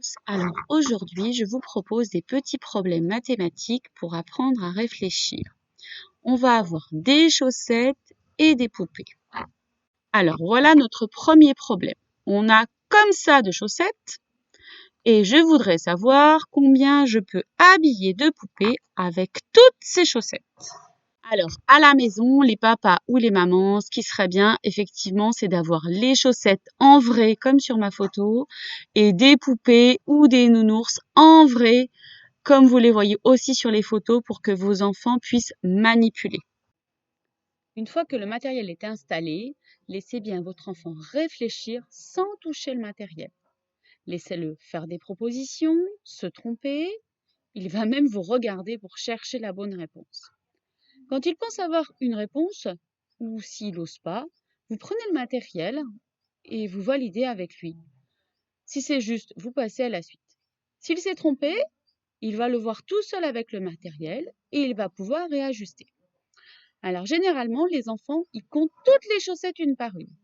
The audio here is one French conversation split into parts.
tous. Alors aujourd'hui, je vous propose des petits problèmes mathématiques pour apprendre à réfléchir. On va avoir des chaussettes et des poupées. Alors voilà notre premier problème. On a comme ça de chaussettes et je voudrais savoir combien je peux habiller de poupées avec toutes ces chaussettes. Alors, à la maison, les papas ou les mamans, ce qui serait bien, effectivement, c'est d'avoir les chaussettes en vrai, comme sur ma photo, et des poupées ou des nounours en vrai, comme vous les voyez aussi sur les photos, pour que vos enfants puissent manipuler. Une fois que le matériel est installé, laissez bien votre enfant réfléchir sans toucher le matériel. Laissez-le faire des propositions, se tromper. Il va même vous regarder pour chercher la bonne réponse. Quand il pense avoir une réponse, ou s'il n'ose pas, vous prenez le matériel et vous validez avec lui. Si c'est juste, vous passez à la suite. S'il s'est trompé, il va le voir tout seul avec le matériel et il va pouvoir réajuster. Alors généralement, les enfants, ils comptent toutes les chaussettes une par une.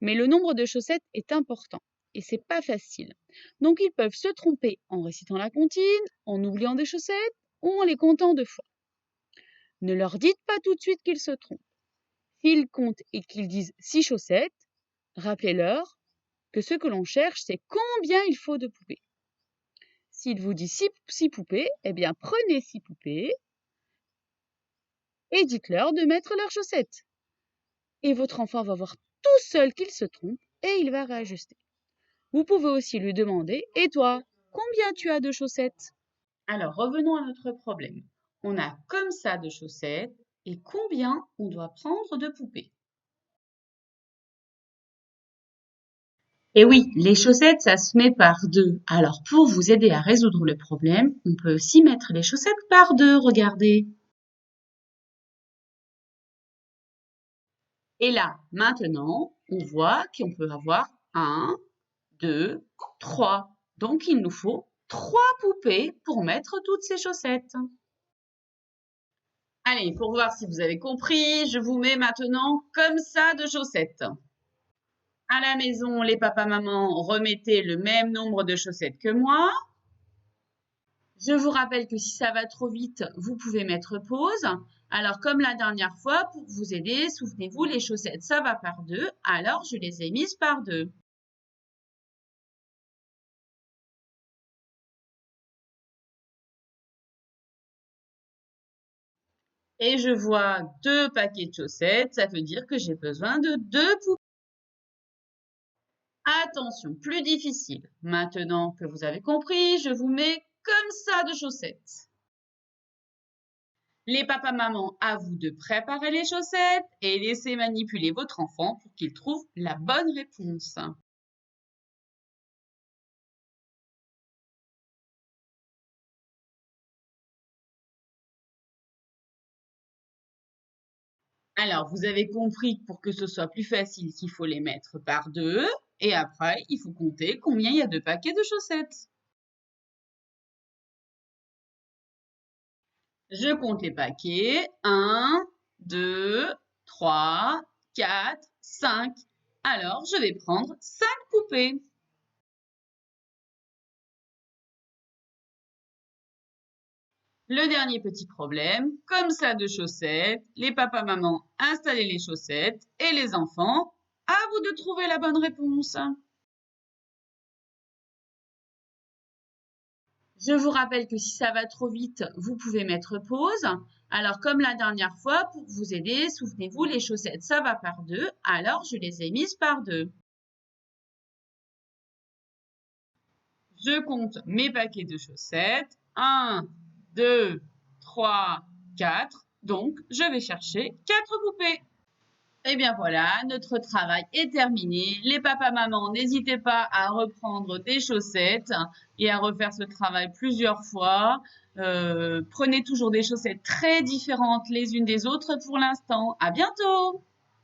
Mais le nombre de chaussettes est important et c'est pas facile. Donc ils peuvent se tromper en récitant la comptine, en oubliant des chaussettes ou en les comptant 2 fois. Ne leur dites pas tout de suite qu'ils se trompent. S'ils comptent et qu'ils disent 6 chaussettes, rappelez-leur que ce que l'on cherche, c'est combien il faut de poupées. S'il vous dit 6 poupées, eh bien prenez 6 poupées et dites-leur de mettre leurs chaussettes. Et votre enfant va voir tout seul qu'il se trompe et il va réajuster. Vous pouvez aussi lui demander « Et toi, combien tu as de chaussettes ?» Alors revenons à notre problème. On a comme ça de chaussettes et combien on doit prendre de poupées? Et oui, les chaussettes, ça se met par 2. Alors, pour vous aider à résoudre le problème, on peut aussi mettre les chaussettes par 2, regardez. Et là, maintenant, on voit qu'on peut avoir 1, 2, 3. Donc, il nous faut 3 poupées pour mettre toutes ces chaussettes. Allez, pour voir si vous avez compris, je vous mets maintenant comme ça de chaussettes. À la maison, les papas-mamans, remettez le même nombre de chaussettes que moi. Je vous rappelle que si ça va trop vite, vous pouvez mettre pause. Alors, comme la dernière fois, pour vous aider, souvenez-vous, les chaussettes, ça va par 2. Alors, je les ai mises par 2. Et je vois 2 paquets de chaussettes. Ça veut dire que j'ai besoin de 2 poupées. Attention, plus difficile. Maintenant que vous avez compris, je vous mets comme ça de chaussettes. Les papas-mamans, à vous de préparer les chaussettes et laissez manipuler votre enfant pour qu'il trouve la bonne réponse. Alors, vous avez compris que pour que ce soit plus facile, qu'il faut les mettre par 2. Et après, il faut compter combien il y a de paquets de chaussettes. Je compte les paquets. 1, 2, 3, 4, 5. Alors, je vais prendre 5 poupées. Le dernier petit problème, comme ça de chaussettes, les papas-mamans installez les chaussettes et les enfants, à vous de trouver la bonne réponse. Je vous rappelle que si ça va trop vite, vous pouvez mettre pause. Alors, comme la dernière fois, pour vous aider, souvenez-vous, les chaussettes, ça va par 2. Alors, je les ai mises par 2. Je compte mes paquets de chaussettes. 1, 2, 3, 4. Donc, je vais chercher 4 poupées. Et bien voilà, notre travail est terminé. Les papas-mamans, n'hésitez pas à reprendre des chaussettes et à refaire ce travail plusieurs fois. Prenez toujours des chaussettes très différentes les unes des autres pour l'instant. À bientôt!